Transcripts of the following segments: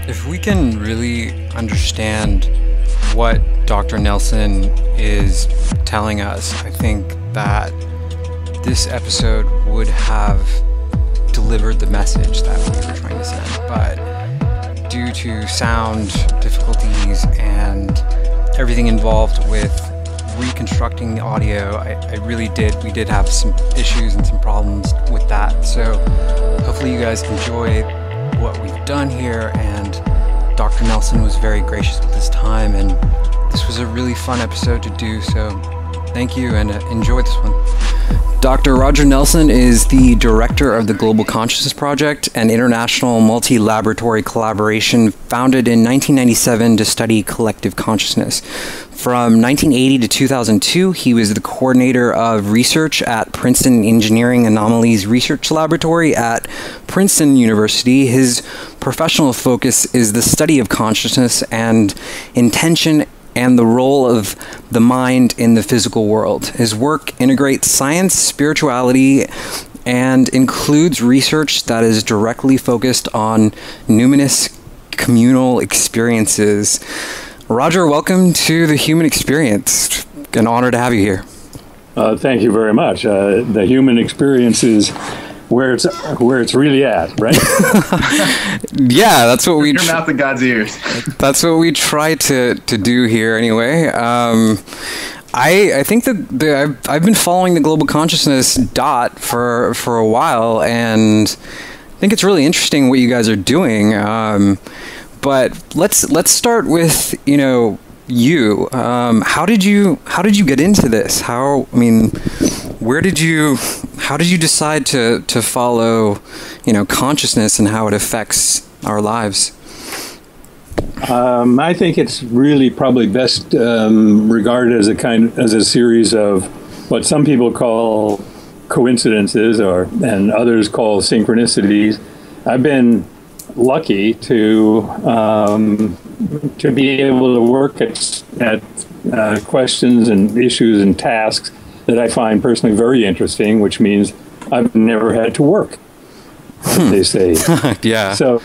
If we can really understand what Dr. Nelson is telling us, I think that this episode would have delivered the message that we were trying to send. But due to sound difficulties and everything involved with reconstructing the audio, we did have some issues and some problems with that. So hopefully you guys enjoy what we've done here, and Dr. Nelson was very gracious with his time, and this was a really fun episode to do, so thank you and enjoy this one. Dr. Roger Nelson is the director of the Global Consciousness Project, an international multi-laboratory collaboration founded in 1997 to study collective consciousness. From 1980 to 2002, he was the coordinator of research at Princeton Engineering Anomalies Research Laboratory at Princeton University. His professional focus is the study of consciousness and intention and the role of the mind in the physical world. His work integrates science, spirituality, and includes research that is directly focused on numinous communal experiences. Roger, welcome to The Human Experience. An honor to have you here. Thank you very much. The human experience is where it's really at, right? Yeah, that's what your mouth in God's ears. That's what we try to do here, anyway. I think that I've been following the Global Consciousness dot for a while, and I think it's really interesting what you guys are doing. But let's start with you. How did you get into this? How did you decide to follow, consciousness and how it affects our lives? I think it's really probably best regarded as a series of what some people call coincidences and others call synchronicities. I've been lucky to be able to work at questions and issues and tasks that I find personally very interesting, which means I've never had to work, as they say. Yeah. So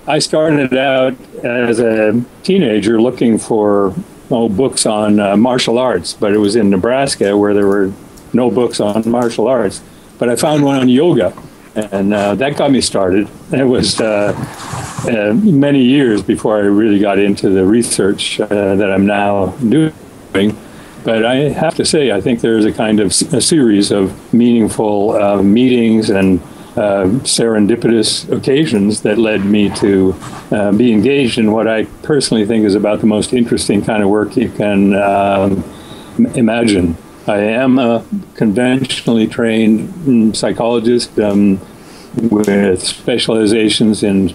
I started out as a teenager looking for books on martial arts, but it was in Nebraska where there were no books on martial arts. But I found one on yoga, and that got me started. It was many years before I really got into the research that I'm now doing. But I have to say, I think there's a series of meaningful meetings and serendipitous occasions that led me to be engaged in what I personally think is about the most interesting kind of work you can imagine. I am a conventionally trained psychologist with specializations in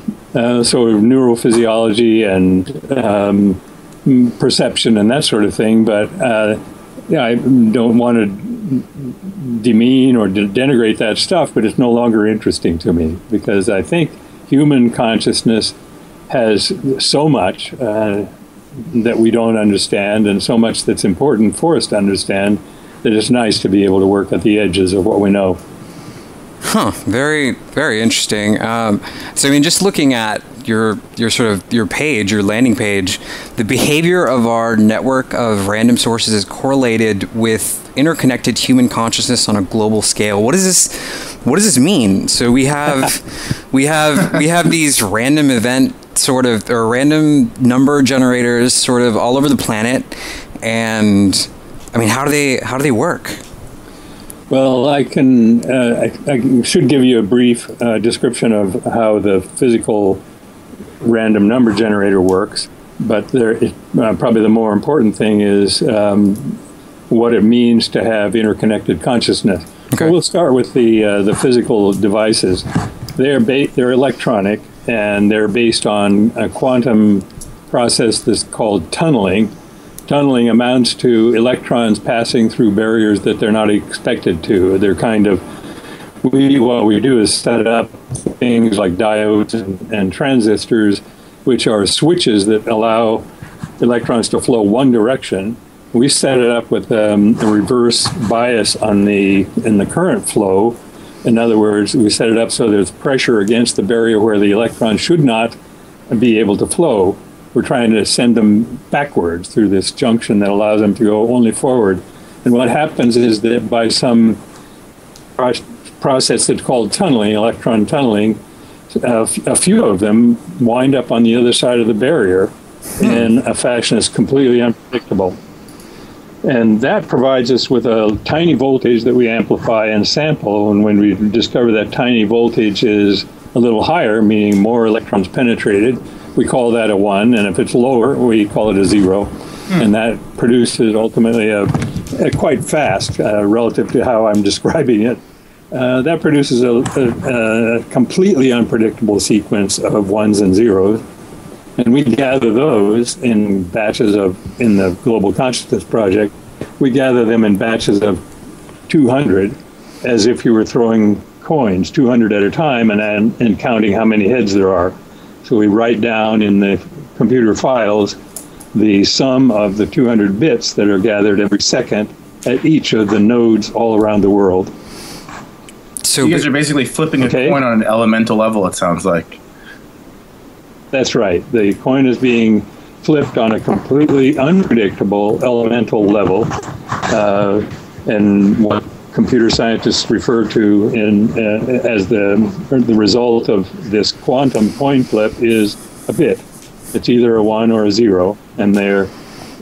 sort of neurophysiology and perception and that sort of thing, but I don't want to demean or denigrate that stuff, but it's no longer interesting to me because I think human consciousness has so much that we don't understand and so much that's important for us to understand that it's nice to be able to work at the edges of what we know. Huh. Very, very interesting. So, just looking at your page, your landing page, the behavior of our network of random sources is correlated with interconnected human consciousness on a global scale. What does this mean? So we have these random event or random number generators sort of all over the planet, and how do they work? Well, I should give you a brief description of how the physical random number generator works, but probably the more important thing is what it means to have interconnected consciousness. Okay. So we'll start with the physical devices. They're electronic, and they're based on a quantum process that's called tunneling. Tunneling amounts to electrons passing through barriers that they're not expected to. They're what we do is set up things like diodes and transistors, which are switches that allow electrons to flow one direction. We set it up with a reverse bias in the current flow. In other words, we set it up so there's pressure against the barrier where the electron should not be able to flow. We're trying to send them backwards through this junction that allows them to go only forward. And what happens is that by some process that's called tunneling, electron tunneling, a few of them wind up on the other side of the barrier in a fashion that's completely unpredictable. And that provides us with a tiny voltage that we amplify and sample. And when we discover that tiny voltage is a little higher, meaning more electrons penetrated, we call that a 1. And if it's lower, we call it a 0. And that produces ultimately a quite fast, relative to how I'm describing it, that produces a completely unpredictable sequence of 1s and 0s. And we gather those in batches in the Global Consciousness Project, we gather them in batches of 200, as if you were throwing coins, 200 at a time, and counting how many heads there are. So we write down in the computer files the sum of the 200 bits that are gathered every second at each of the nodes all around the world. So you guys are basically flipping a coin on an elemental level, it sounds like. That's right. The coin is being flipped on a completely unpredictable elemental level, and what computer scientists refer to as the result of this quantum coin flip is a bit. It's either a 1 or a 0, and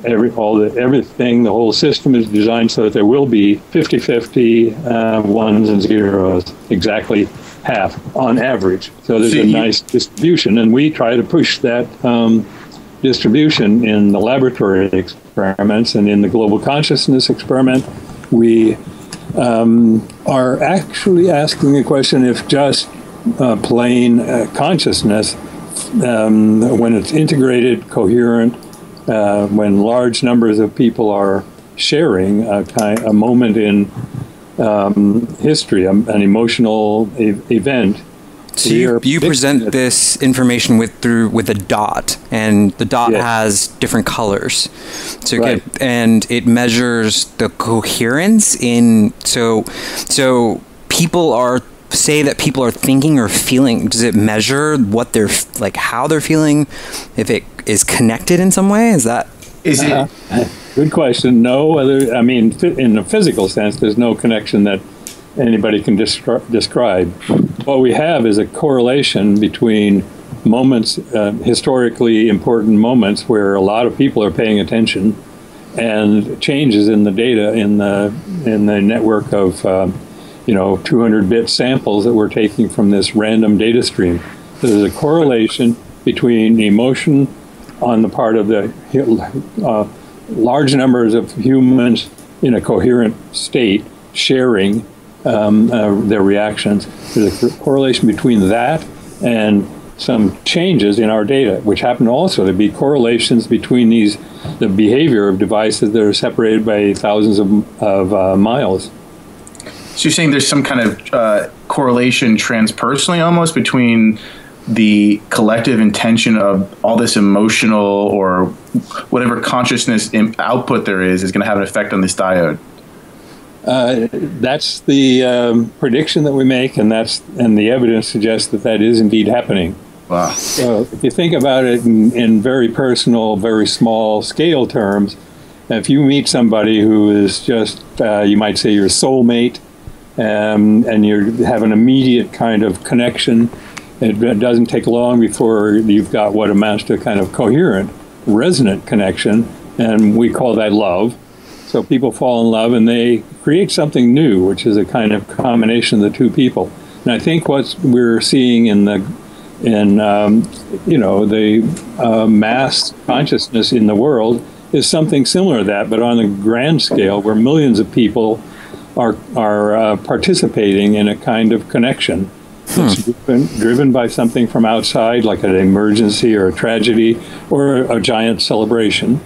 everything, the whole system is designed so that there will be 50-50 1s and 0s, exactly half on average. So there's a nice distribution, and we try to push that distribution in the laboratory experiments. And in the global consciousness experiment, we are actually asking the question if just plain consciousness, when it's integrated, coherent, when large numbers of people are sharing a moment in history, an emotional event. So you present this information with a dot, and the dot has different colors. So and it measures the coherence in so people say that people are thinking or feeling. Does it measure what they're like, how they're feeling, if it is connected in some way? Is it? Good question. No other. I mean, in a physical sense, there's no connection that anybody can describe. What we have is a correlation between moments, historically important moments where a lot of people are paying attention, and changes in the data in the network of 200-bit samples that we're taking from this random data stream. So there's a correlation between emotion on the part of the large numbers of humans in a coherent state sharing their reactions. There's a correlation between that and some changes in our data, which happen also to be correlations between the behavior of devices that are separated by thousands of miles. So you're saying there's some kind of correlation transpersonally almost between the collective intention of all this emotional or whatever consciousness output there is going to have an effect on this diode? That's the prediction that we make, and the evidence suggests that is indeed happening. Wow. So if you think about it in very personal, very small scale terms, if you meet somebody who is just, you might say, your soulmate, and you have an immediate kind of connection, it doesn't take long before you've got what amounts to a kind of coherent, resonant connection, and we call that love. So people fall in love and they create something new, which is a kind of combination of the two people. And I think what we're seeing in the mass consciousness in the world is something similar to that, but on a grand scale, where millions of people are participating in a kind of connection that's driven by something from outside, like an emergency or a tragedy or a giant celebration.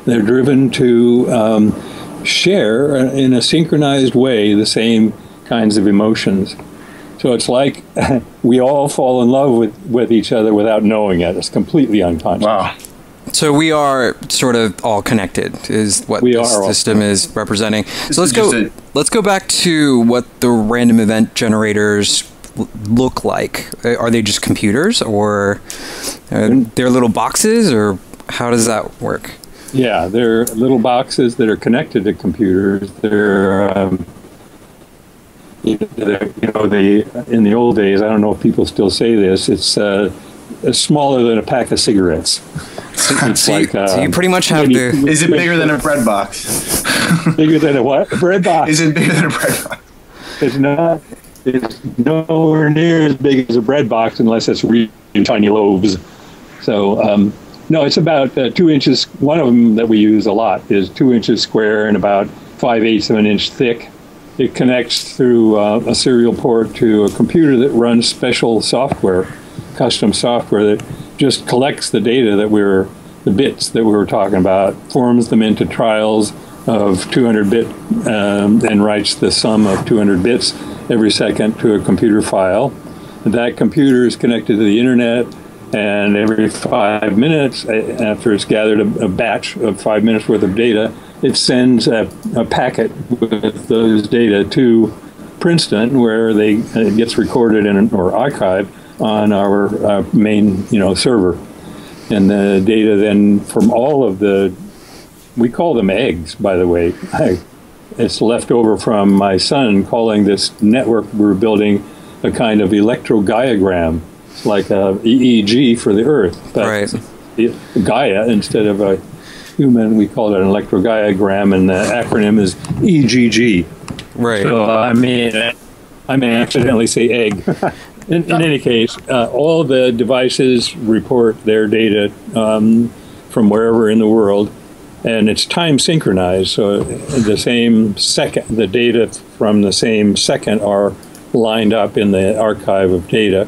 They're driven to share in a synchronized way the same kinds of emotions. So it's like we all fall in love with each other without knowing it. It's completely unconscious. Wow. So we are sort of all connected, is what this system is representing. So let's go back to what the random event generators look like. Are they just computers, or They're little boxes, or how does that work? Yeah, they're little boxes that are connected to computers. They're, in the old days, I don't know if people still say this, it's smaller than a pack of cigarettes. So you pretty much have the... Is it bigger than a bread box? Bigger than a what? A bread box. Is it bigger than a bread box? It's not. It's nowhere near as big as a bread box unless it's really tiny loaves. So, no, it's about 2 inches. One of them that we use a lot is 2 inches square and about 5/8 of an inch thick. It connects through a serial port to a computer that runs special software, custom software that just collects the data the bits that we were talking about, forms them into trials of 200 bit, and writes the sum of 200 bits every second to a computer file. That computer is connected to the internet, and every 5 minutes, after it's gathered a batch of 5 minutes worth of data, it sends a packet with those data to Princeton, where it gets recorded or archived on our main server. And the data then from all of we call them eggs, by the way. It's left over from my son calling this network we're building a kind of electrodiagram. It's like a EEG for the Earth. But right. Gaia, instead of a human, we call it an electrodiagram, and the acronym is EGG. Right. So I may accidentally say egg. In any case, all the devices report their data from wherever in the world, and it's time synchronized. So the same second, the data from the same second are lined up in the archive of data.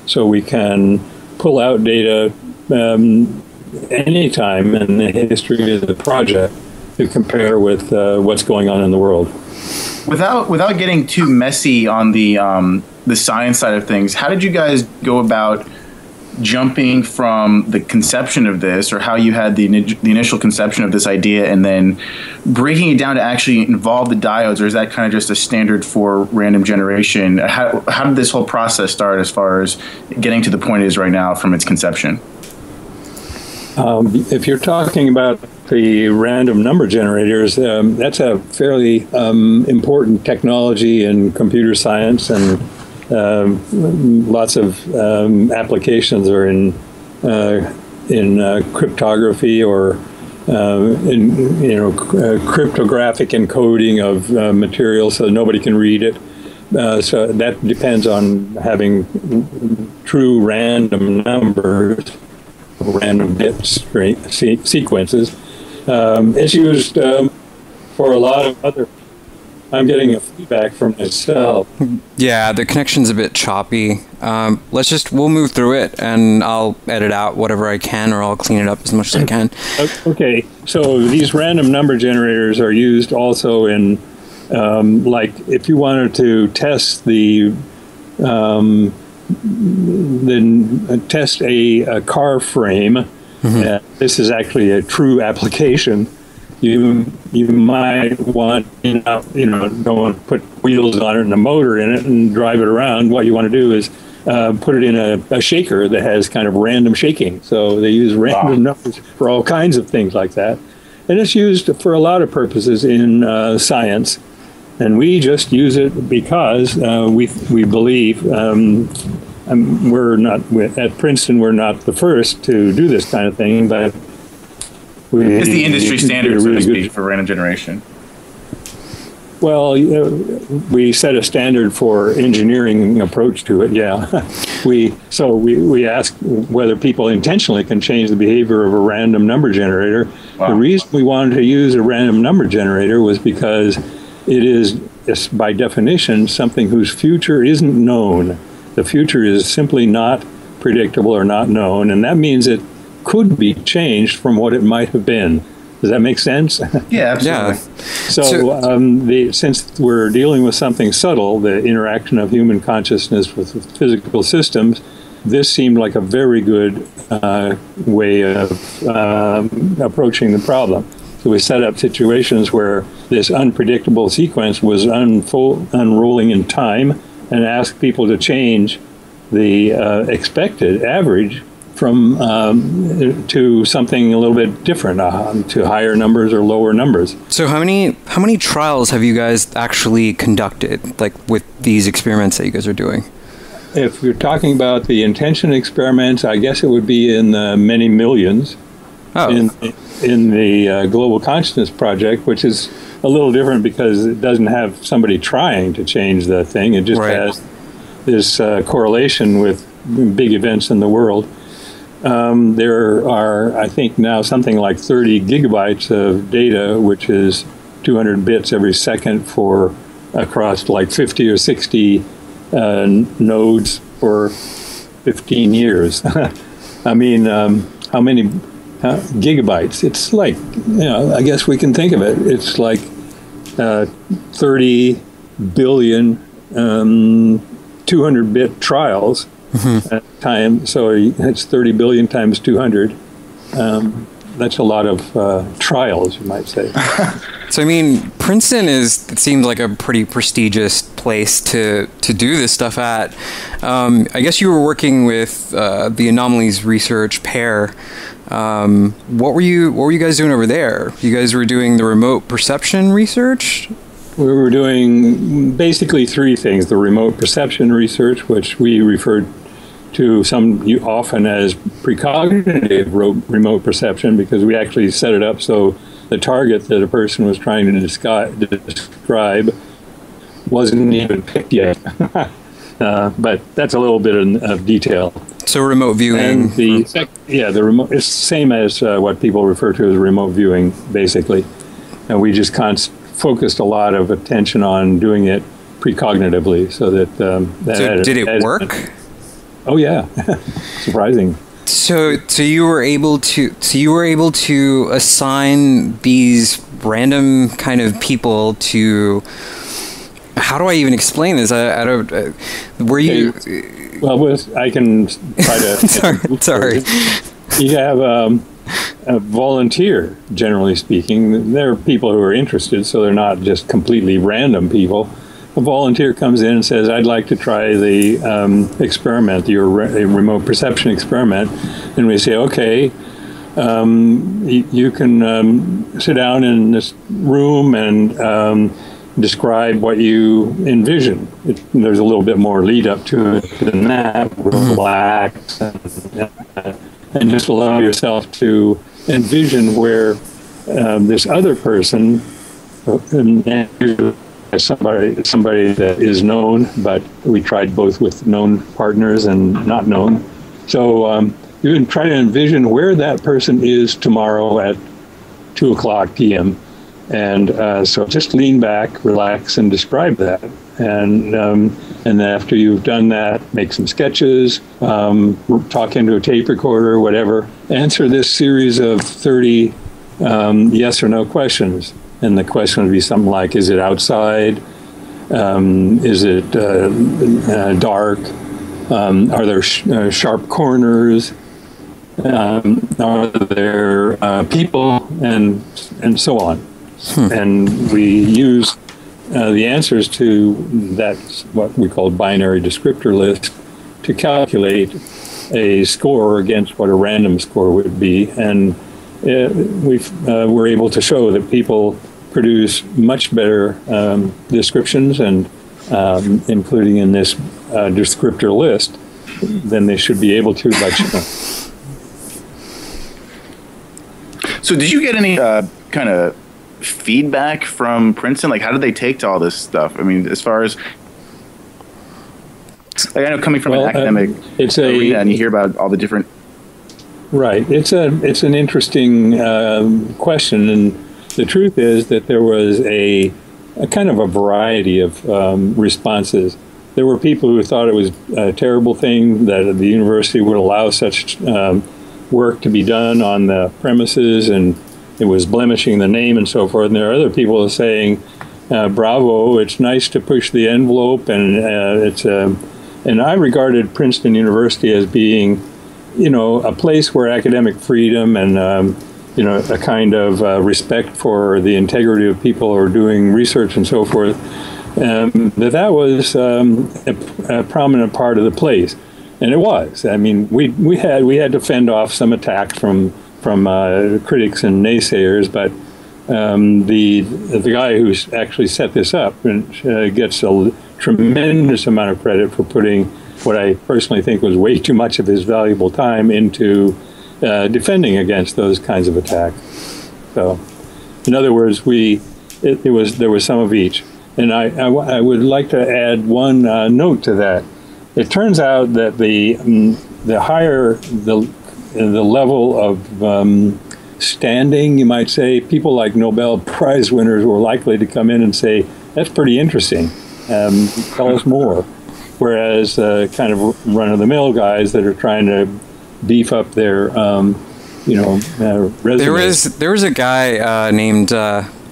So we can pull out data anytime in the history of the project to compare with what's going on in the world. Without getting too messy on the science side of things, how did you guys go about jumping from the conception of this, or how you had the initial conception of this idea, and then breaking it down to actually involve the diodes, or is that kind of just a standard for random generation? How did this whole process start as far as getting to the point it is right now from its conception? If you're talking about the random number generators, that's a fairly important technology in computer science, and lots of applications are in cryptography, or cryptographic encoding of material so nobody can read it. So that depends on having true random numbers, random bit sequences. It's used for a lot of other. I'm getting a feedback from myself. Yeah, the connection's a bit choppy. We'll move through it, and I'll edit out whatever I can, or I'll clean it up as much as I can. Okay, so these random number generators are used also in, like, if you wanted to test test a car frame. Mm-hmm. This is actually a true application. You might want, don't want to put wheels on it and a motor in it and drive it around. What you want to do is put it in a shaker that has kind of random shaking. So they use random numbers for all kinds of things like that. And it's used for a lot of purposes in science. And we just use it because we believe we're not at Princeton. We're not the first to do this kind of thing, but it's the industry standard, so to speak, for random generation. Well, we set a standard for engineering approach to it. Yeah, we ask whether people intentionally can change the behavior of a random number generator. Wow. The reason we wanted to use a random number generator was because it is, by definition, something whose future isn't known. The future is simply not predictable or not known, and that means it could be changed from what it might have been. Does that make sense? Yeah, absolutely. So since we're dealing with something subtle, the interaction of human consciousness with physical systems, this seemed like a very good way of approaching the problem. So we set up situations where this unpredictable sequence was unrolling in time, and asked people to change the expected average from to something a little bit different, to higher numbers or lower numbers. So how many trials have you guys actually conducted, like with these experiments that you guys are doing? If you're talking about the intention experiments, I guess it would be in the many millions. Oh. In the Global Consciousness Project, which is a little different because it doesn't have somebody trying to change the thing. It just has this correlation with big events in the world. There are, I think, now something like 30 gigabytes of data, which is 200 bits every second for across like 50 or 60 nodes for 15 years. I mean, how many gigabytes? It's like, I guess we can think of it. It's like 30 billion 200-bit trials at a time. So it's 30 billion times 200. That's a lot of trials, you might say. So, I mean, Princeton it seems like a pretty prestigious place to do this stuff at. I guess you were working with the Anomalies Research, PEAR. What were you guys doing over there? You guys were doing the remote perception research? We were doing basically three things. The remote perception research, which we referred to often as precognitive remote perception, because we actually set it up so the target that a person was trying to describe wasn't even picked yet. But that's a little bit of detail. So remote viewing. And the remote, it's the same as what people refer to as remote viewing, basically. And we just focused a lot of attention on doing it precognitively, so that. So did it work? Oh yeah, surprising. So you were able to assign these random kind of people to. How do I even explain this? I don't. Were you? Well, I can try to. sorry. You have a volunteer, generally speaking. There are people who are interested, so they're not just completely random people. A volunteer comes in and says, "I'd like to try the experiment, your remote perception experiment," and we say, "Okay, you can sit down in this room and describe what you envision." There's a little bit more lead up to it than that. Relax and just allow yourself to envision where this other person, somebody that is known, but we tried both with known partners and not known. So you can try to envision where that person is tomorrow at 2:00 p.m. And so just lean back, relax, and describe that. And after you've done that, make some sketches, talk into a tape recorder, whatever. Answer this series of 30 yes or no questions. And the question would be something like, is it outside? Is it dark? Are there sharp corners? Are there people? And so on. And we use the answers to that, what we call binary descriptor list, to calculate a score against what a random score would be. And we're able to show that people produce much better descriptions, and including in this descriptor list, than they should be able to by chance. So did you get any kind of feedback from Princeton? Like, how did they take to all this stuff? I mean, as far as, like, I know coming from an academic arena, and you hear about all the different. Right. It's an interesting question, and the truth is that there was a kind of a variety of responses. There were people who thought it was a terrible thing that the university would allow such work to be done on the premises, and it was blemishing the name and so forth. And there are other people saying, bravo, it's nice to push the envelope, and and I regarded Princeton University as being, a place where academic freedom and, a kind of respect for the integrity of people who are doing research and so forth, that was a prominent part of the place. And it was. I mean, we had to fend off some attacks from critics and naysayers, but the guy who's actually set this up gets a tremendous amount of credit for putting what I personally think was way too much of his valuable time into defending against those kinds of attacks. So, in other words, there was some of each. And I would like to add one note to that. It turns out that the higher the level of standing, you might say, people like Nobel Prize winners were likely to come in and say, "That's pretty interesting. Tell us more." Whereas kind of run-of-the-mill guys that are trying to beef up their resumes. There was a guy named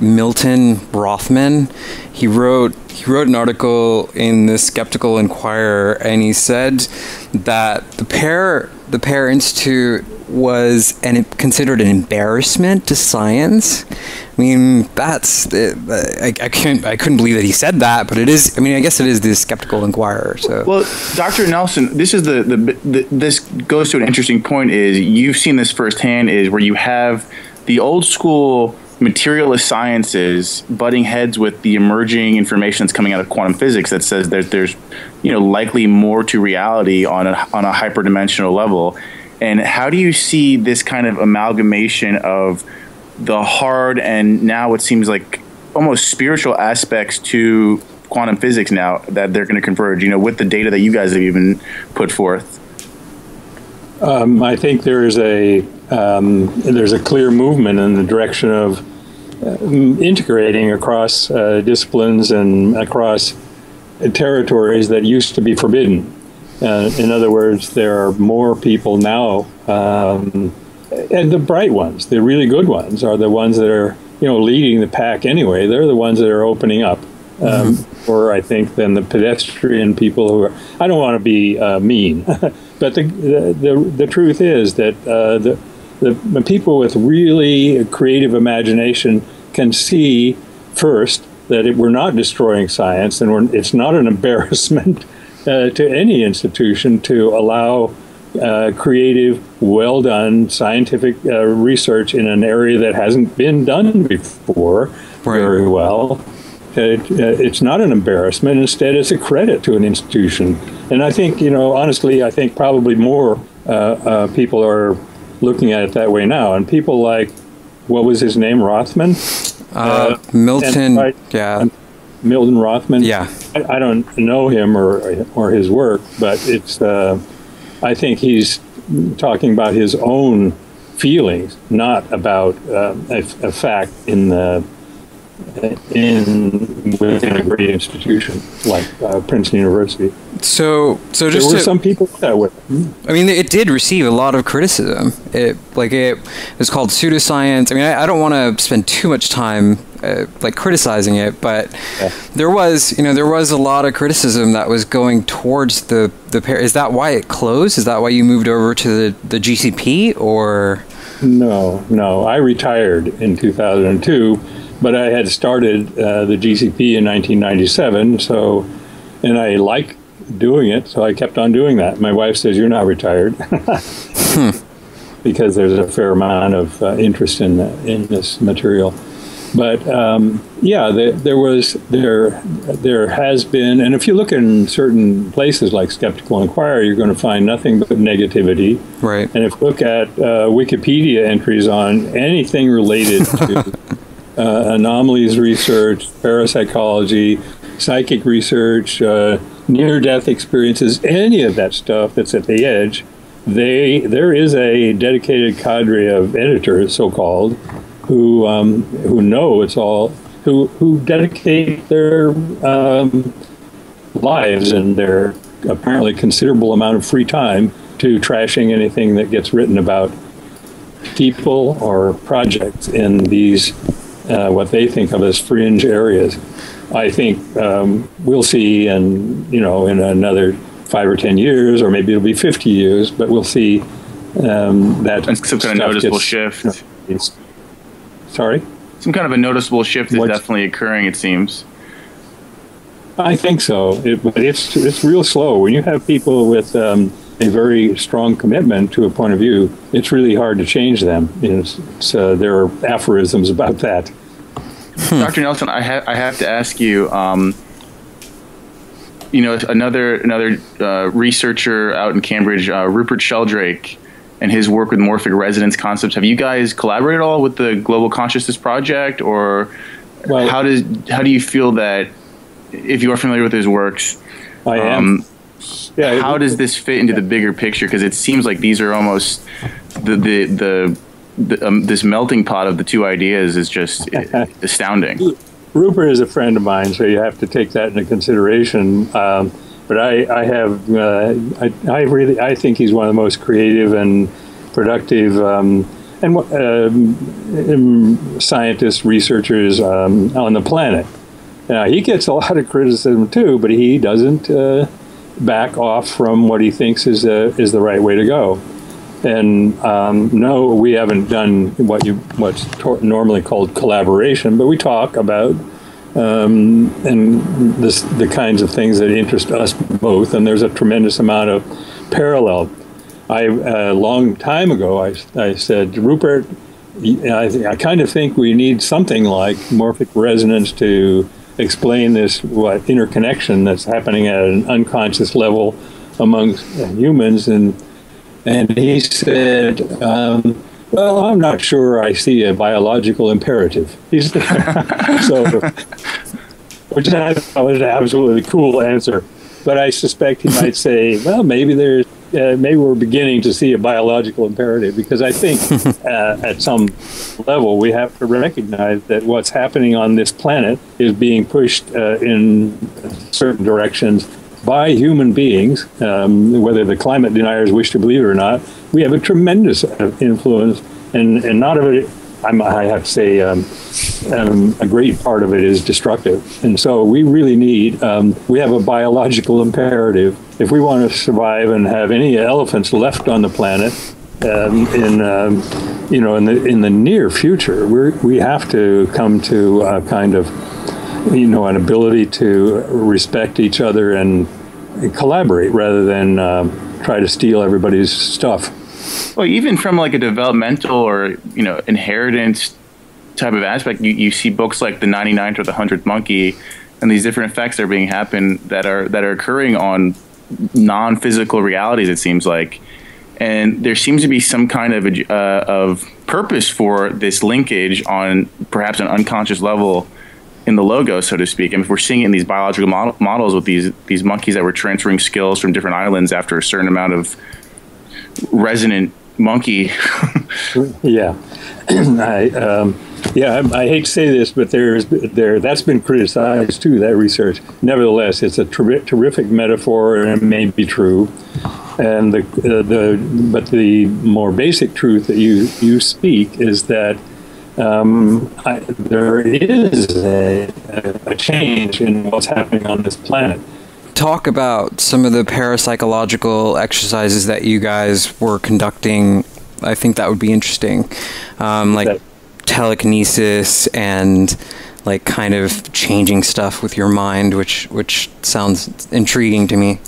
Milton Rothman. He wrote an article in the Skeptical Inquirer, and he said that the PEAR Institute was considered an embarrassment to science. I mean, that's I couldn't believe that he said that, but it is. I mean, I guess it is the Skeptical Inquirer. So, well, Dr. Nelson, this is this goes to an interesting point. Is you've seen this firsthand? Is where you have the old school materialist sciences butting heads with the emerging information that's coming out of quantum physics that says that there's likely more to reality on a hyperdimensional level. And how do you see this kind of amalgamation of the hard and now it seems like almost spiritual aspects to quantum physics now that they're going to converge, with the data that you guys have even put forth? I think there's a clear movement in the direction of integrating across disciplines and across territories that used to be forbidden. In other words, there are more people now, and the bright ones, the really good ones, are the ones that are leading the pack anyway. They're the ones that are opening up. Or I think than the pedestrian people who are. I don't want to be mean, but the truth is that the people with really creative imagination can see first that we're not destroying science, and it's not an embarrassment to any institution to allow creative, well-done scientific research in an area that hasn't been done before very well. It's not an embarrassment. Instead, it's a credit to an institution. And I think, honestly, I think probably more people are looking at it that way now. And people like, what was his name, Rothman? Milton, yeah. Milton Rothman. Yeah. I don't know him or his work, but it's. I think he's talking about his own feelings, not about a fact within a great institution like Princeton University. So there were some people that way. I mean, it did receive a lot of criticism. It was called pseudoscience. I mean, I don't want to spend too much time criticizing it, but there was a lot of criticism that was going towards the PEAR. Is that why it closed? Is that why you moved over to the GCP, or? No. I retired in 2002. But I had started the GCP in 1997, and I like doing it, so I kept on doing that. My wife says, "You're not retired," because there's a fair amount of interest in this material. But there has been, and if you look in certain places like Skeptical Inquirer, you're going to find nothing but negativity. Right. And if you look at Wikipedia entries on anything related to anomalies research, parapsychology, psychic research, near-death experiences, any of that stuff that's at the edge, there is a dedicated cadre of editors, so-called, who know it's all, who dedicate their lives and their apparently considerable amount of free time to trashing anything that gets written about people or projects in these what they think of as fringe areas. I think we'll see in another 5 or 10 years, or maybe it'll be 50 years, but we'll see that some kind of noticeable shift. Sorry? Some kind of a noticeable shift is definitely occurring, it seems. I think so. It's real slow. When you have people with a very strong commitment to a point of view, it's really hard to change them. So there are aphorisms about that. Dr. Nelson, I have to ask you. Another researcher out in Cambridge, Rupert Sheldrake, and his work with morphic resonance concepts. Have you guys collaborated at all with the Global Consciousness Project, or how do you feel that, if you are familiar with his works, I am. Yeah, how does this fit into the bigger picture? Because it seems like these are almost this melting pot of the two ideas is just astounding. Rupert is a friend of mine, so you have to take that into consideration. But I think he's one of the most creative and productive scientists, researchers on the planet. Now, he gets a lot of criticism too, but he doesn't back off from what he thinks is the right way to go. And no, we haven't done what's normally called collaboration, but we talk about and the kinds of things that interest us both. And there's a tremendous amount of parallel. A long time ago, I said, Rupert, I kind of think we need something like morphic resonance to explain this interconnection that's happening at an unconscious level amongst humans. And he said, well, I'm not sure I see a biological imperative. Which I thought was an absolutely cool answer. But I suspect he might say, well, maybe we're beginning to see a biological imperative, because I think at some level we have to recognize that what's happening on this planet is being pushed in certain directions by human beings, whether the climate deniers wish to believe it or not. We have a tremendous influence, and not of it, I have to say, a great part of it is destructive. And so we really need, we have a biological imperative. If we want to survive and have any elephants left on the planet in the near future, we have to come to a kind of, an ability to respect each other and collaborate rather than try to steal everybody's stuff. Well, even from like a developmental or inheritance type of aspect, you see books like The 99th or The 100th Monkey, and these different effects that are being happened that are occurring on non-physical realities. It seems like, and there seems to be some kind of purpose for this linkage on perhaps an unconscious level in the logo, so to speak. And if we're seeing it in these biological models with these monkeys that were transferring skills from different islands after a certain amount of resonant monkey. Yeah. I hate to say this, but that's been criticized too, that research. Nevertheless, it's a terrific metaphor, and it may be true. And but the more basic truth that you speak is that there is a change in what's happening on this planet. Talk about some of the parapsychological exercises that you guys were conducting. I think that would be interesting, like telekinesis and like kind of changing stuff with your mind, which sounds intriguing to me.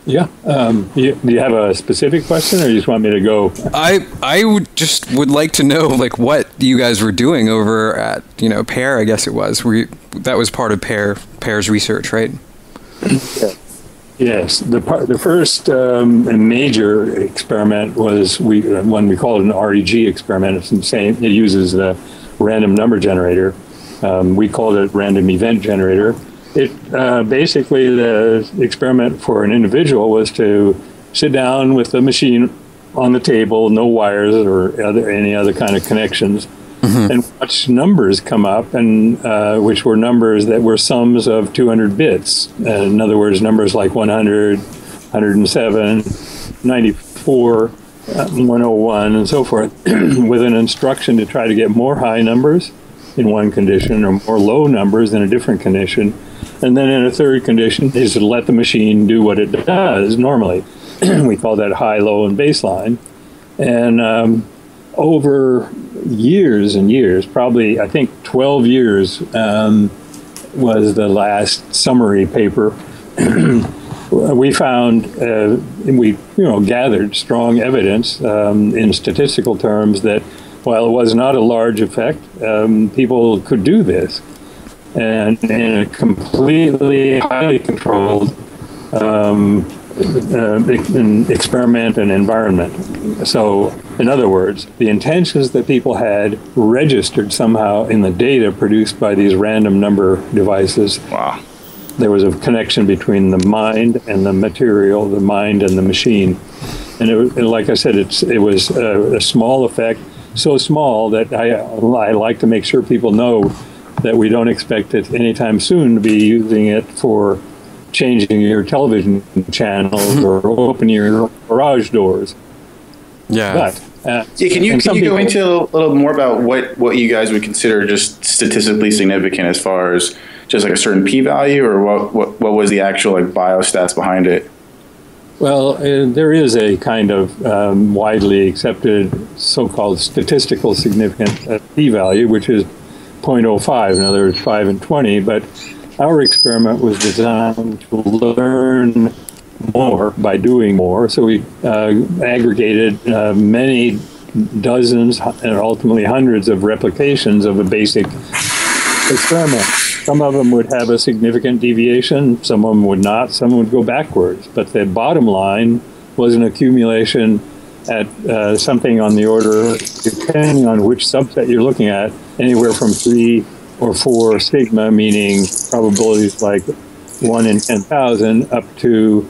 Yeah. Do you have a specific question, or you just want me to go? I would like to know like what you guys were doing over at PEAR. I guess it was. That was part of PEAR's research, right? Yes. The first major experiment was one we called an REG experiment. It's the same. It uses the random number generator. We called it random event generator. It basically, the experiment for an individual was to sit down with the machine on the table, no wires or any other kind of connections, and watch numbers come up, and which were numbers that were sums of 200 bits. In other words, numbers like 100, 107, 94, 101, and so forth, with an instruction to try to get more high numbers in one condition or more low numbers in a different condition. And then in a third condition is to let the machine do what it does normally. We call that high, low, and baseline. And over years and years, probably I think 12 years was the last summary paper. we found, we gathered strong evidence in statistical terms that while it was not a large effect, people could do this, and in a completely highly controlled experiment and environment. So, in other words, the intentions that people had registered somehow in the data produced by these random number devices. Wow. There was a connection between the mind and the material, the mind and the machine. And like I said, it was a small effect, so small that I like to make sure people know that we don't expect it anytime soon to be using it for changing your television channels or opening your garage doors. Yeah. But, can you go into a little more about what you guys would consider just statistically significant as far as just like a certain p-value, or what was the actual like biostats behind it? Well, there is a kind of widely accepted so-called statistical significant p-value, which is 0.05, in other words, 5 and 20, but our experiment was designed to learn more by doing more. So we aggregated many dozens and ultimately hundreds of replications of a basic experiment. Some of them would have a significant deviation, some of them would not, some would go backwards. But the bottom line was an accumulation at something on the order, depending on which subset you're looking at, anywhere from 3 or 4 sigma, meaning probabilities like 1 in 10,000, up to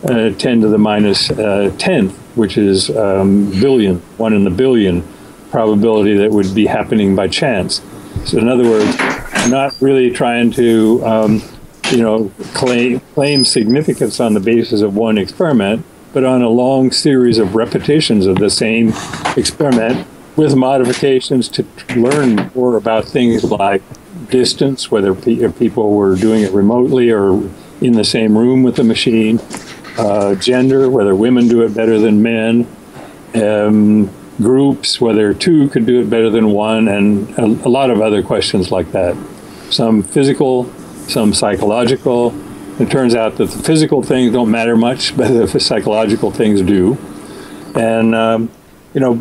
10 to the minus 10th, which is billion, 1 in a billion probability that would be happening by chance. So in other words, not really trying to claim significance on the basis of one experiment, but on a long series of repetitions of the same experiment with modifications to learn more about things like distance, whether people were doing it remotely or in the same room with the machine, gender, whether women do it better than men, groups, whether 2 could do it better than 1, and a lot of other questions like that. Some physical, some psychological. It turns out that the physical things don't matter much, but the psychological things do. And,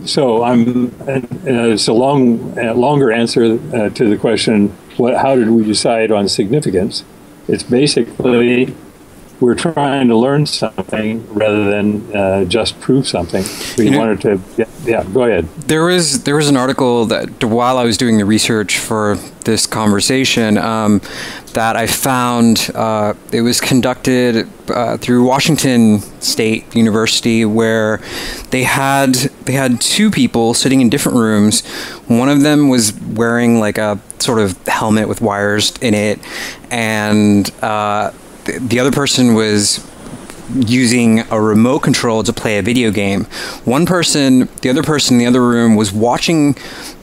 so it's a longer answer to the question, how did we decide on significance? It's basically, we're trying to learn something rather than just prove something. We wanted to, go ahead. There was an article that while I was doing the research for this conversation that I found. It was conducted through Washington State University, where they had 2 people sitting in different rooms. One of them was wearing like a sort of helmet with wires in it, and the other person was using a remote control to play a video game. The other person in the other room was watching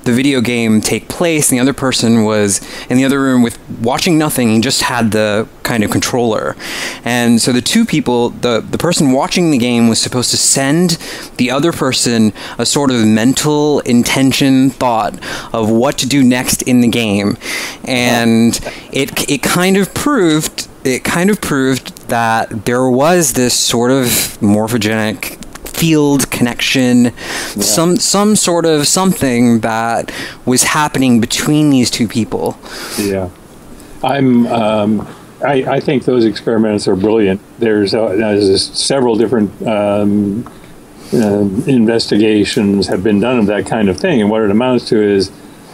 the video game take place, and the other person was in the other room with watching nothing. He just had the kind of controller. And so the 2 people, the person watching the game was supposed to send the other person a sort of mental intention thought of what to do next in the game. And it kind of proved that there was this sort of morphogenic field connection, some sort of something that was happening between these 2 people. Yeah, I think those experiments are brilliant. There's several different investigations have been done of that kind of thing, and what it amounts to is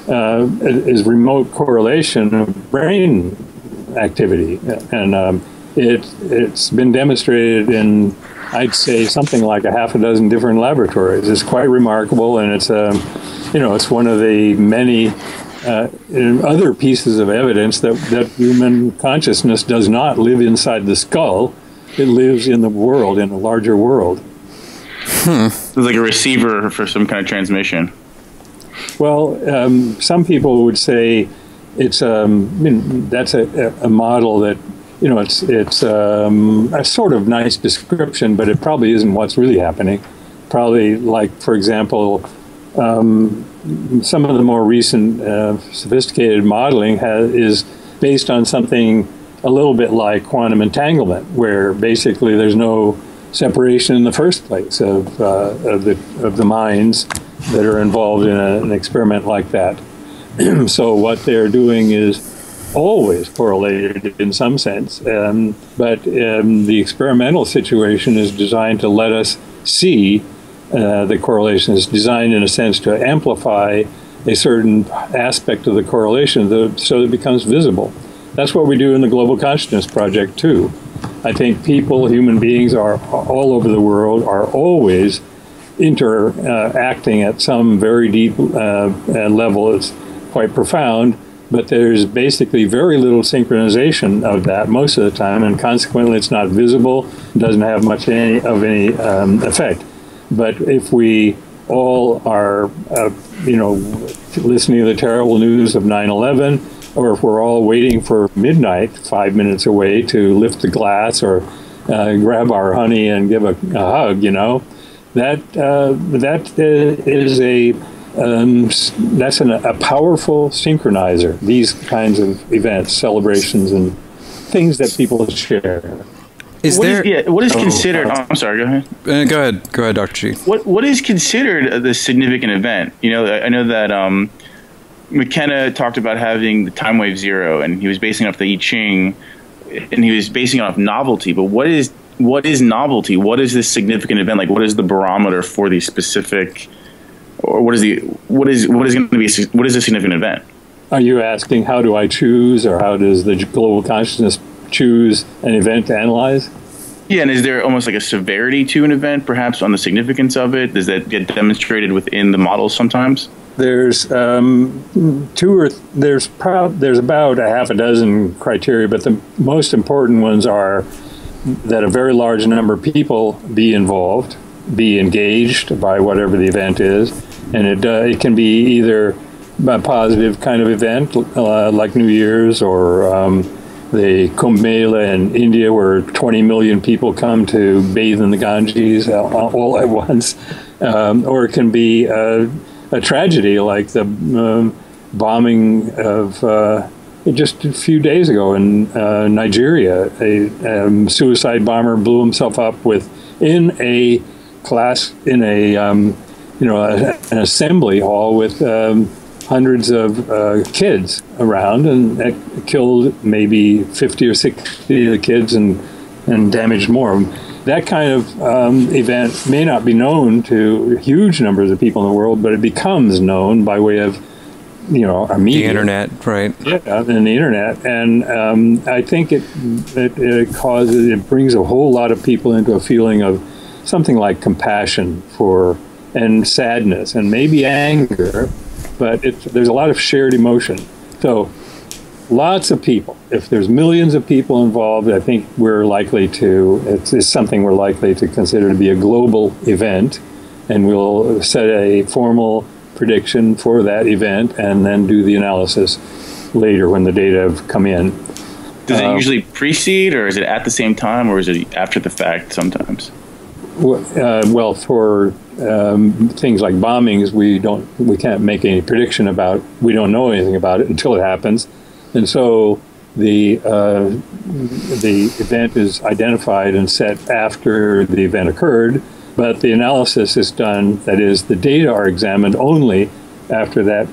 remote correlation of brain activity, and it's been demonstrated in, I'd say, something like a half a dozen different laboratories. It's quite remarkable, and it's it's one of the many other pieces of evidence that human consciousness does not live inside the skull; it lives in the world, in a larger world. It's like a receiver for some kind of transmission. Well, some people would say it's that's a model that. It's a sort of nice description, but it probably isn't what's really happening. Probably, like, for example, some of the more recent sophisticated modeling is based on something a little bit like quantum entanglement, where basically there's no separation in the first place of the minds that are involved in an experiment like that. So what they're doing is always correlated in some sense, but the experimental situation is designed to let us see the correlation. Is designed in a sense to amplify a certain aspect of the correlation so that it becomes visible. That's what we do in the Global Consciousness Project too. I think people, human beings are all over the world, are always interacting at some very deep level. It's quite profound, but there's basically very little synchronization of that most of the time, and consequently it's not visible, doesn't have much of any effect. But if we all are, listening to the terrible news of 9/11, or if we're all waiting for midnight 5 minutes away to lift the glass or grab our honey and give a hug, that is a powerful synchronizer. These kinds of events, celebrations, and things that people share. What is considered? I'm sorry. Go ahead. Go ahead, Dr. G. What is considered the significant event? I know that McKenna talked about having the time wave zero, and he was basing it off the I Ching, and he was basing it off novelty. But what is novelty? What is this significant event? Like, what is the barometer for the specific, or what is a significant event? Are you asking how do I choose, or how does the global consciousness choose an event to analyze? Yeah, and is there almost like a severity to an event, perhaps on the significance of it? Does that get demonstrated within the models sometimes? There's there's about a half a dozen criteria, but the most important ones are that a very large number of people be involved, be engaged by whatever the event is, and it can be either a positive kind of event like New Year's, or the Kumbh Mela in India, where 20 million people come to bathe in the Ganges all at once, or it can be a tragedy like the bombing of just a few days ago in Nigeria. A suicide bomber blew himself up in a class, in an assembly hall with hundreds of kids around, and that killed maybe 50 or 60 of the kids and damaged more. That kind of event may not be known to huge numbers of people in the world, but it becomes known by way of, our media. The internet, right? Yeah, and the internet. And I think it brings a whole lot of people into a feeling of something like compassion and sadness, and maybe anger, but there's a lot of shared emotion. So lots of people. If there's millions of people involved, I think it's something we're likely to consider to be a global event, and we'll set a formal prediction for that event and then do the analysis later when the data have come in. Does it usually precede, or is it at the same time, or is it after the fact sometimes? Well, for things like bombings, we can't make any prediction about. We don't know anything about it until it happens, and so the event is identified and set after the event occurred. But the analysis is done. That is, the data are examined only after that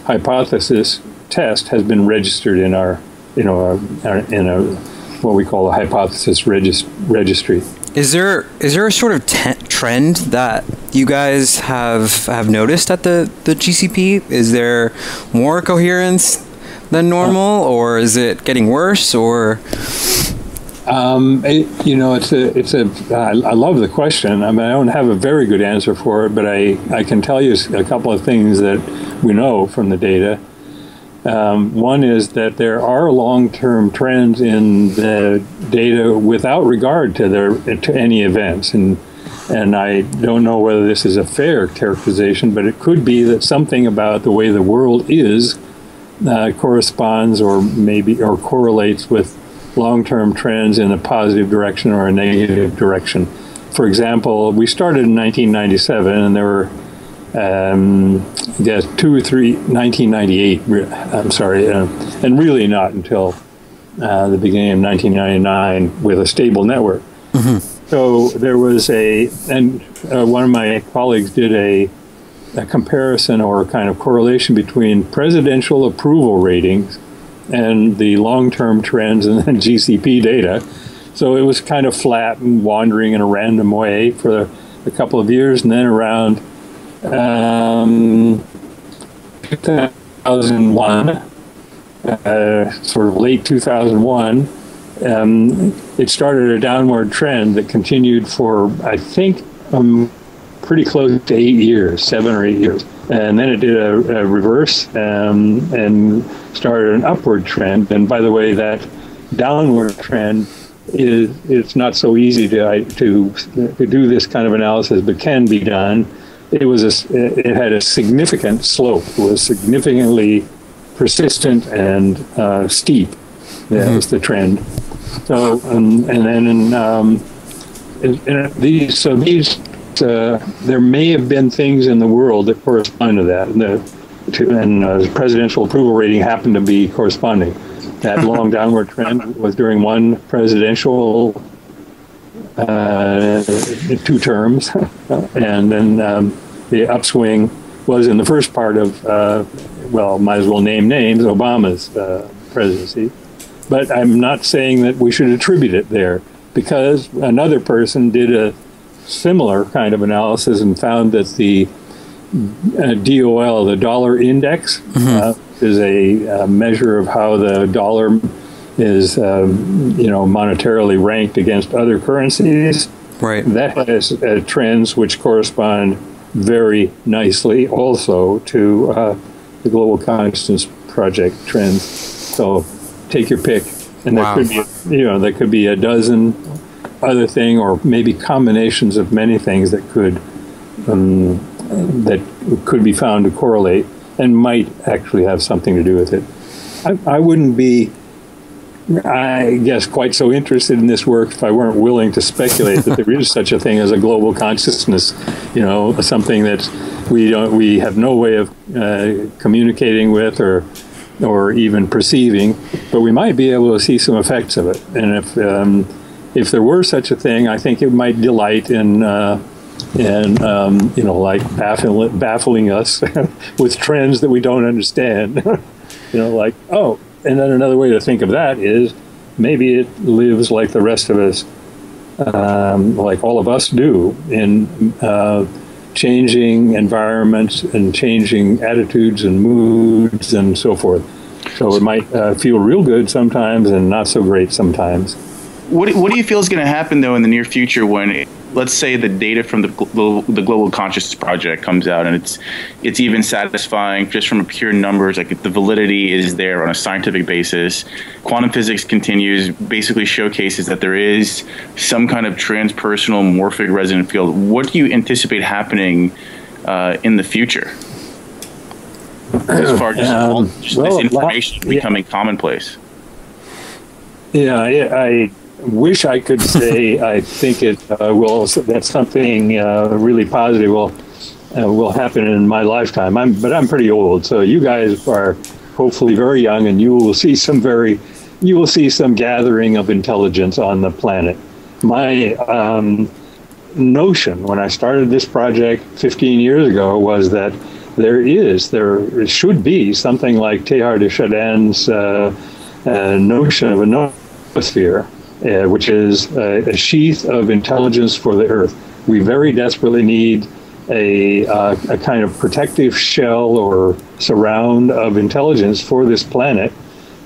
hypothesis test has been registered in what we call a hypothesis registry. Is there a sort of trend that you guys have noticed at the GCP? Is there more coherence than normal, or is it getting worse, or? I love the question. I mean, I don't have a very good answer for it, but I can tell you a couple of things that we know from the data. One is that there are long-term trends in the data without regard to any events, and I don't know whether this is a fair characterization, but it could be that something about the way the world is corresponds or correlates with long-term trends in a positive direction or a negative direction. For example, we started in 1997, and there were, 1998, I'm sorry, and really not until the beginning of 1999 with a stable network. So there was one of my colleagues did a comparison or a kind of correlation between presidential approval ratings and the long-term trends and then GCP data. So it was kind of flat and wandering in a random way for a couple of years, and then around 2001, sort of late 2001, it started a downward trend that continued for, I think, pretty close to 8 years, 7 or 8 years. And then it did a reverse and started an upward trend. And by the way, that downward trend it's not so easy to do this kind of analysis, but can be done. It had a significant slope. It was significantly persistent and steep. That was the trend. So and then there may have been things in the world that correspond to that, and presidential approval rating happened to be corresponding. That long downward trend was during one presidential 2 terms, and then the upswing was in the first part of, might as well name names, Obama's presidency. But I'm not saying that we should attribute it there, because another person did a similar kind of analysis and found that the DOL, the dollar index, is a measure of how the dollar is, monetarily ranked against other currencies. Right. That has trends which correspond very nicely also to the Global Consciousness Project trends. So take your pick, and there could be, there could be a dozen other thing, or maybe combinations of many things that could be found to correlate and might actually have something to do with it. I wouldn't be, I guess, quite so interested in this work if I weren't willing to speculate that there is such a thing as a global consciousness, something that we have no way of communicating with or even perceiving, but we might be able to see some effects of it. And if there were such a thing, I think it might delight in baffling us with trends that we don't understand. And then another way to think of that is maybe it lives like the rest of us, like all of us do, in changing environments and changing attitudes and moods and so forth. So it might feel real good sometimes and not so great sometimes. What do you feel is going to happen, though, in the near future when, let's say, the data from the Global Consciousness Project comes out and it's even satisfying just from pure numbers, like the validity is there on a scientific basis. Quantum physics continues, basically showcases that there is some kind of transpersonal morphic resonant field. What do you anticipate happening in the future? As far as this information becoming commonplace. Yeah, I wish I could say I think that something really positive will happen in my lifetime. But I'm pretty old, so you guys are hopefully very young, and you will see some gathering of intelligence on the planet. My notion when I started this project 15 years ago was that there should be something like Teilhard de Chardin's notion of a noosphere, which is a sheath of intelligence for the Earth. We very desperately need a kind of protective shell or surround of intelligence for this planet,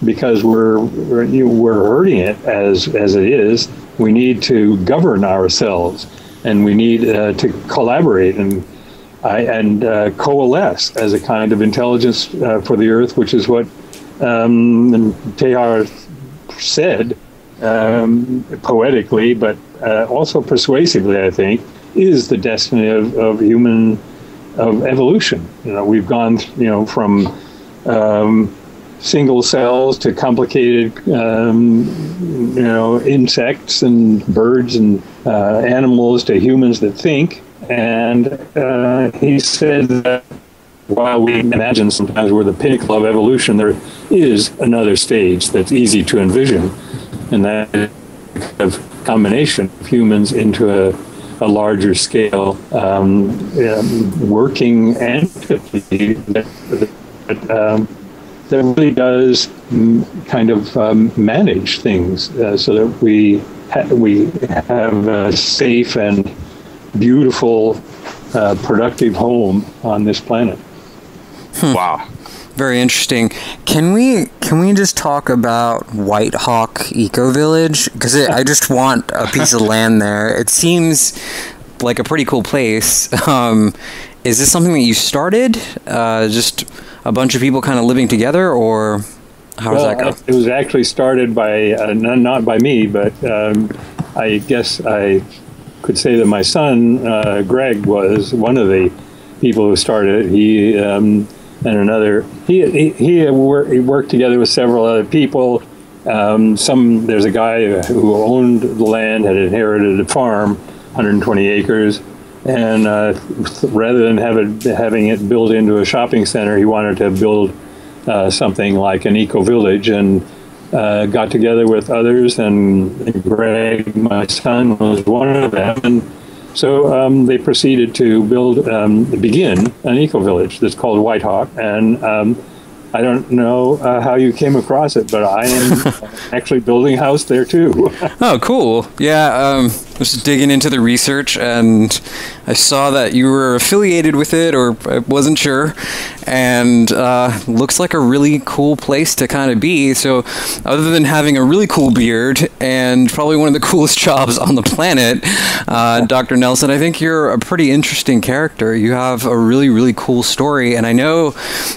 because we're hurting it as it is. We need to govern ourselves, and we need to collaborate and coalesce as a kind of intelligence for the Earth, which is what Teilhard said poetically, but also persuasively, I think, is the destiny of evolution. We've gone, from single cells to complicated, insects and birds and animals to humans that think. And he said that while we imagine sometimes we're the pinnacle of evolution, there is another stage that's easy to envision, and that is a combination of humans into a larger scale working entity that really does kind of manage things so that we have a safe and beautiful, productive home on this planet. Wow. Very interesting. Can we just talk about White Hawk Eco Village? Because I just want a piece of land there. It seems like a pretty cool place. Is this something that you started? Just a bunch of people kind of living together, or how does that go? It was actually started by, not by me, but I guess I could say that my son, Greg, was one of the people who started it. He and another, he worked together with several other people. There's a guy who owned the land, had inherited a farm, 120 acres, and rather than having it built into a shopping center, he wanted to build something like an eco-village, and got together with others, and Greg, my son, was one of them. And so they proceeded to begin an eco-village that's called White Hawk, and I don't know how you came across it, but I am actually building a house there too. Oh, cool. Yeah, I was digging into the research, and I saw that you were affiliated with it, or I wasn't sure, and looks like a really cool place to kind of be. So other than having a really cool beard and probably one of the coolest jobs on the planet, Dr. Nelson, I think you're a pretty interesting character. You have a really, really cool story, and I know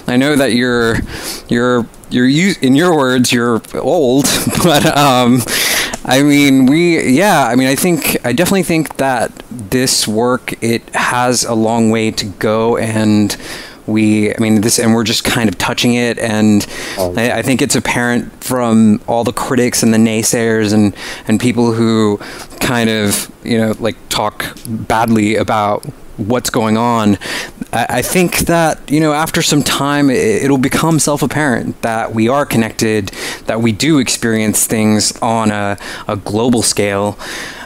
that you're in your words, you're old, but I definitely think that this work, it has a long way to go, and we're just kind of touching it, and I think it's apparent from all the critics and the naysayers and people who kind of, talk badly about what's going on. I think that, after some time, it'll become self-apparent that we are connected, that we do experience things on a global scale.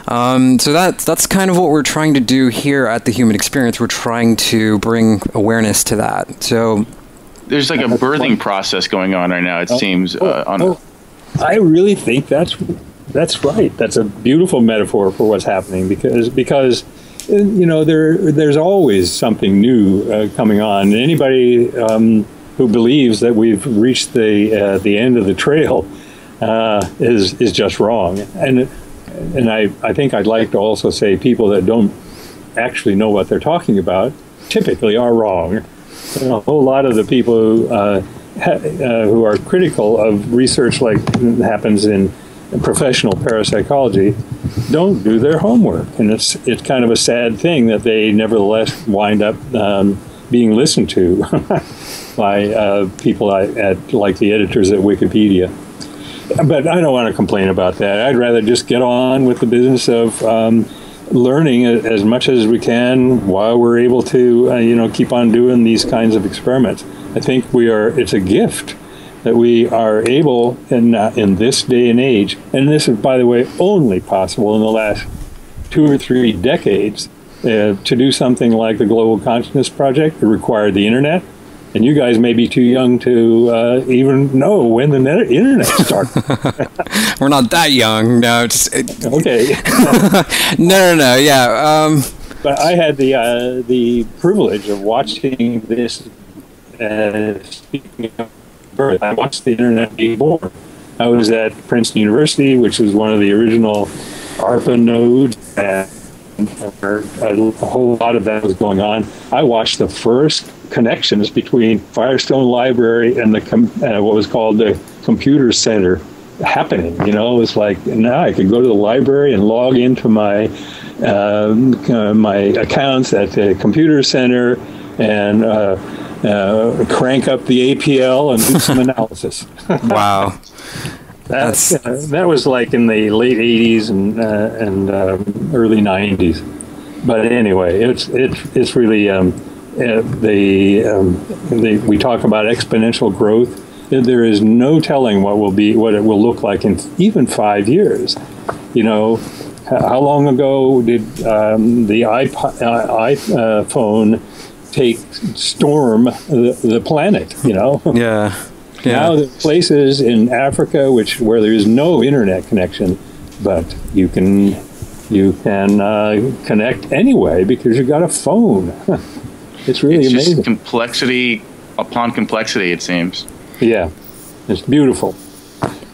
So that's kind of what we're trying to do here at the Human Experience. We're trying to bring awareness to that. So there's like a birthing process going on right now, it seems. I really think that's right. That's a beautiful metaphor for what's happening, because there's always something new coming on. Anybody who believes that we've reached the end of the trail is just wrong. And I think I'd like to also say people that don't actually know what they're talking about typically are wrong. A whole lot of the people who are critical of research like happens in professional parapsychology don't do their homework, and it's kind of a sad thing that they nevertheless wind up being listened to by people like the editors at Wikipedia. But I don't want to complain about that. I'd rather just get on with the business of learning as much as we can while we're able to keep on doing these kinds of experiments. I think it's a gift that we are able in this day and age, and this is, by the way, only possible in the last 2 or 3 decades, to do something like the Global Consciousness Project. It required the internet, and you guys may be too young to even know when the internet started. We're not that young. No, okay. No. Yeah. But I had the privilege of watching this. Speaking of birth, I watched the internet being born. I was at Princeton University, which was one of the original ARPA nodes, and a whole lot of that was going on. I watched the first connections between Firestone Library and what was called the Computer Center happening. It was like, now I could go to the library and log into my accounts at the Computer Center and crank up the APL and do some analysis. Wow. That was like in the late 80s and early 90s. But anyway, it's really we talk about exponential growth. There is no telling what it will look like in even 5 years. You know, how long ago did the iPhone storm the planet? You know. Yeah. Now there are places in Africa where there is no internet connection, but you can connect anyway because you got a phone. It's really amazing. Just complexity upon complexity, it seems. Yeah, it's beautiful.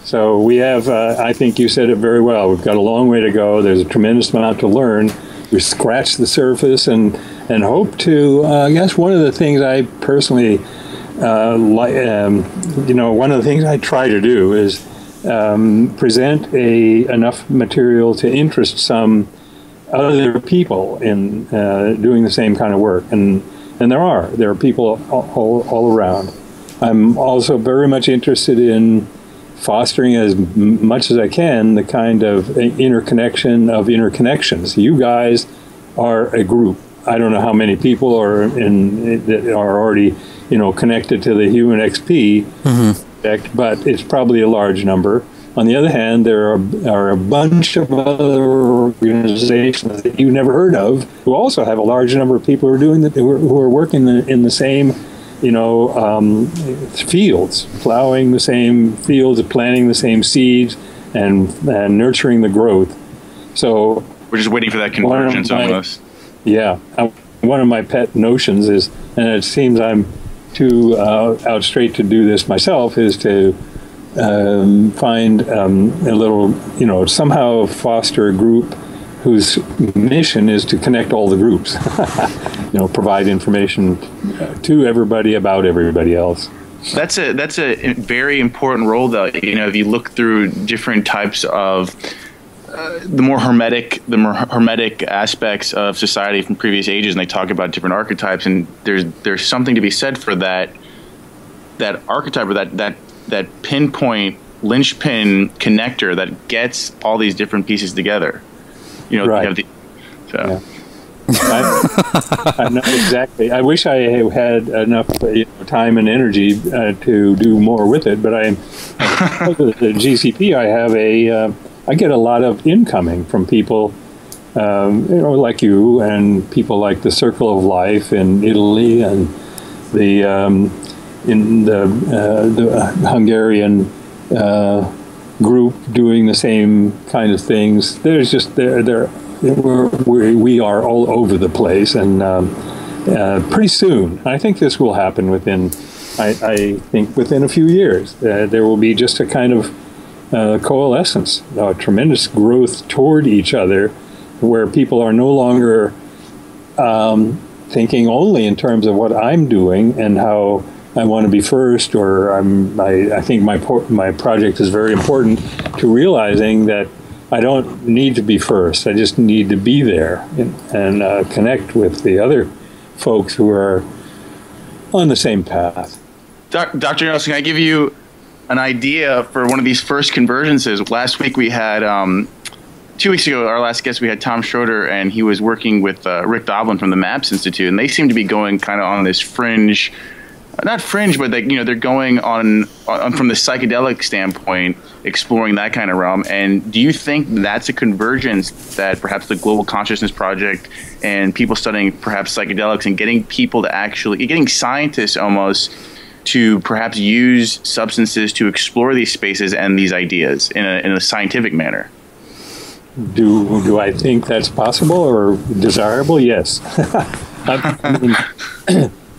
So we have, I think you said it very well, we've got a long way to go. There's a tremendous amount to learn. We scratched the surface and hope to, I guess one of the things I personally one of the things I try to do is present enough material to interest some other people in doing the same kind of work. And there are people all around. I'm also very much interested in fostering as much as I can the kind of interconnection of interconnections. You guys are a group. I don't know how many people that are already, connected to the Human XP project, but it's probably a large number. On the other hand, there are a bunch of other organizations that you've never heard of who also have a large number of people who are doing who are working in the same, fields, plowing the same fields, planting the same seeds, and nurturing the growth. So we're just waiting for that convergence almost. Yeah, one of my pet notions is, and it seems I'm too out straight to do this myself, is to find a little, somehow foster a group whose mission is to connect all the groups, provide information to everybody about everybody else. That's a very important role, though. If you look through different types of the more hermetic aspects of society from previous ages, and they talk about different archetypes, and there's something to be said for that archetype, or that pinpoint linchpin connector that gets all these different pieces together. Right. Yeah. I know exactly. I wish I had enough time and energy to do more with it, but the GCP, I get a lot of incoming from people, like you, and people like the Circle of Life in Italy, and the Hungarian group doing the same kind of things. There's just we are all over the place, and pretty soon, I think this will happen within a few years. There will be just a kind of coalescence, tremendous growth toward each other, where people are no longer thinking only in terms of what I'm doing and how I want to be first, or I think my project is very important to realizing that I don't need to be first. I just need to be there and connect with the other folks who are on the same path. Dr. Nelson, can I give you an idea for one of these first convergences? Last week we had, 2 weeks ago, our last guest, we had Tom Schroeder, and he was working with Rick Doblin from the MAPS Institute, and they seem to be going kind of on this fringe, not fringe, but they're going on from the psychedelic standpoint, exploring that kind of realm. And do you think that's a convergence that perhaps the Global Consciousness Project and people studying perhaps psychedelics and getting people to getting scientists almost to perhaps use substances to explore these spaces and these ideas in a scientific manner? Do I think that's possible or desirable? Yes.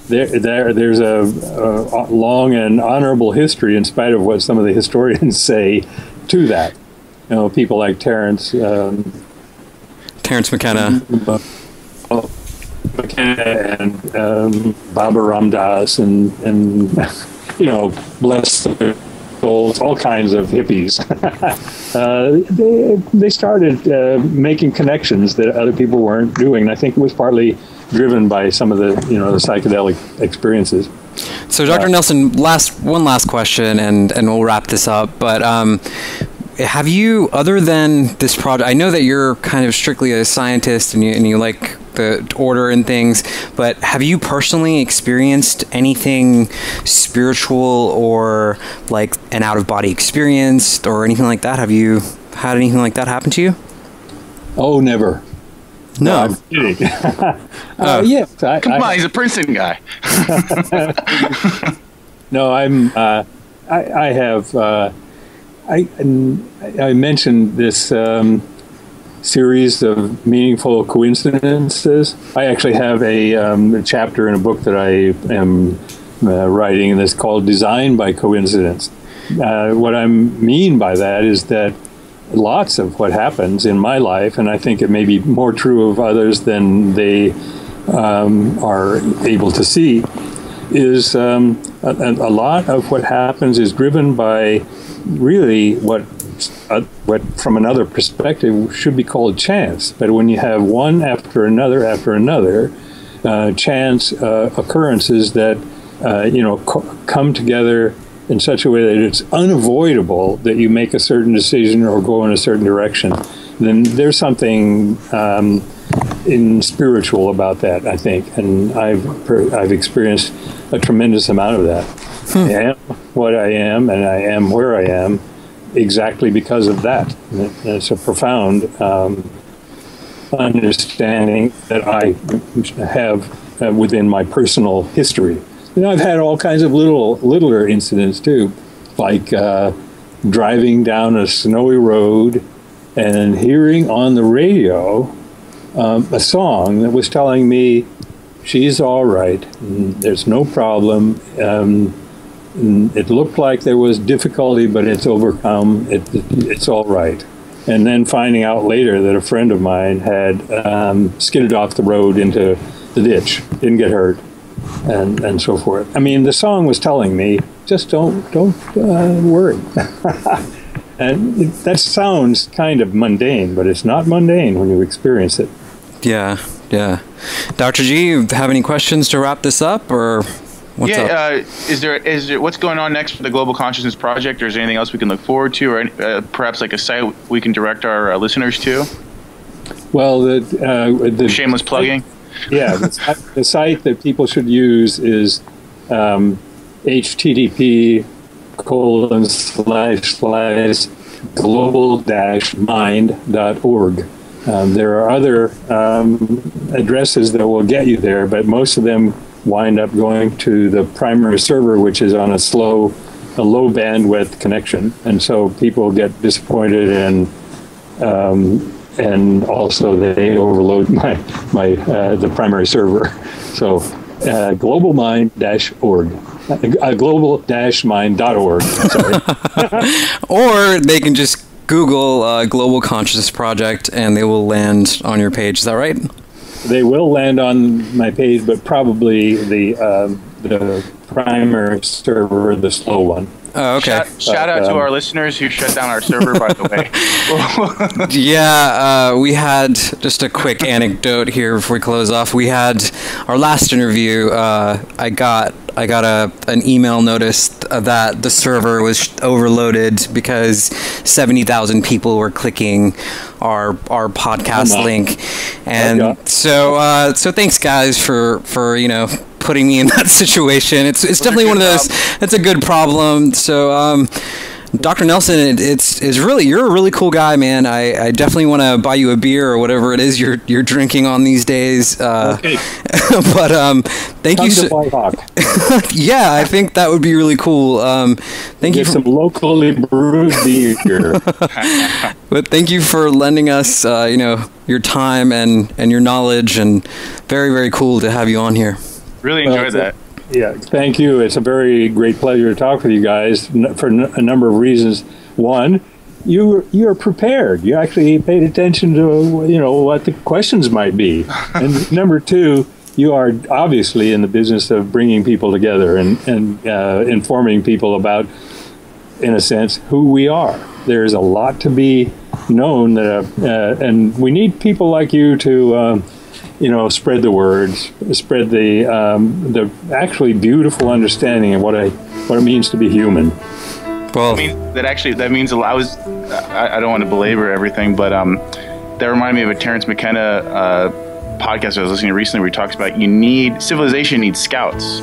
There's a long and honorable history, in spite of what some of the historians say, to that. People like Terence McKenna. And Baba Ramdas and bless their souls, all kinds of hippies. They started making connections that other people weren't doing. And I think it was partly driven by some of the the psychedelic experiences. So, Dr. Nelson, one last question, and we'll wrap this up. But have you, other than this project, I know that you're kind of strictly a scientist and you like the order and things, but have you personally experienced anything spiritual or like an out-of-body experience or anything like that? Have you had anything like that happen to you? Oh, never. No. I'm kidding. Yes. Come on, he's a Princeton guy. No, I mentioned this series of meaningful coincidences. I actually have a chapter in a book that I am writing that's called Design by Coincidence. What I mean by that is that lots of what happens in my life, and I think it may be more true of others than they are able to see, is a lot of what happens is driven by really what from another perspective should be called chance. But when you have one after another chance occurrences that come together in such a way that it's unavoidable that you make a certain decision or go in a certain direction, then there's something in spiritual about that, I think, and I've experienced a tremendous amount of that. I am what I am, and I am where I am, exactly because of that. And it's a profound understanding that I have within my personal history. I've had all kinds of littler incidents too, like driving down a snowy road and hearing on the radio a song that was telling me she's all right, there's no problem. It looked like there was difficulty, but it's overcome. It's all right. And then finding out later that a friend of mine had skidded off the road into the ditch, didn't get hurt, and so forth. I mean, the song was telling me, just don't worry. And that sounds kind of mundane, but it's not mundane when you experience it. Yeah. Dr. G, you have any questions to wrap this up, or what's up? Is there what's going on next for the Global Consciousness Project, or is there anything else we can look forward to, or perhaps like a site we can direct our listeners to? Well, the shameless plugging. Yeah, the site that people should use is http://global-mind.org. There are other addresses that will get you there, but most of them wind up going to the primary server, which is on a low bandwidth connection, and so people get disappointed, and also they overload my the primary server. So global-mind-org. global-mind.org. Sorry. Or they can just Google Global Consciousness Project and they will land on your page. Is that right? They will land on my page, but probably the primary server, the slow one. Oh, okay. Shout out to our listeners who shut down our server, by the way. Yeah, we had just a quick anecdote here before we close off. We had our last interview. I got an email notice that the server was overloaded because 70,000 people were clicking our podcast link, and so thanks guys for putting me in that situation. It's definitely one of those. It's a good problem. So, Dr. Nelson, it's really, you're a really cool guy, man. I definitely want to buy you a beer or whatever it is you're drinking on these days. Okay. But thank you. Yeah, I think that would be really cool. Thank you for some locally brewed beer. But thank you for lending us, your time and your knowledge, and very, very cool to have you on here. Really enjoyed that. Yeah, thank you. It's a very great pleasure to talk with you guys for a number of reasons. One, you're prepared. You actually paid attention to what the questions might be. And number two, you are obviously in the business of bringing people together and informing people about, in a sense, who we are. There's a lot to be known and we need people like you to spread the words, spread the actually beautiful understanding of what it means to be human. Well, that means a lot. I don't want to belabor everything, but that reminded me of a Terence McKenna podcast I was listening to recently where he talks about civilization needs scouts.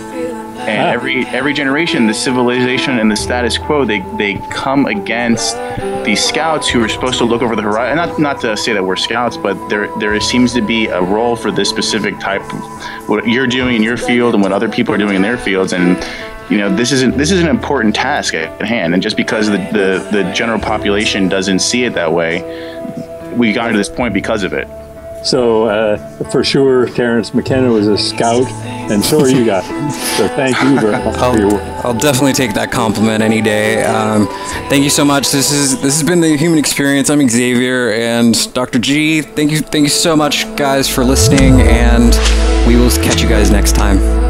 And every generation, the civilization and the status quo, they come against these scouts who are supposed to look over the horizon. Not to say that we're scouts, but there seems to be a role for this specific type of what you're doing in your field and what other people are doing in their fields. And this is an important task at hand. And just because the general population doesn't see it that way, we got to this point because of it. So for sure, Terrence McKenna was a scout, and so are you guys. So thank you very much for your work. I'll definitely take that compliment any day. Thank you so much. This has been the Human Experience. I'm Xavier, and Dr. G. Thank you so much, guys, for listening, and we will catch you guys next time.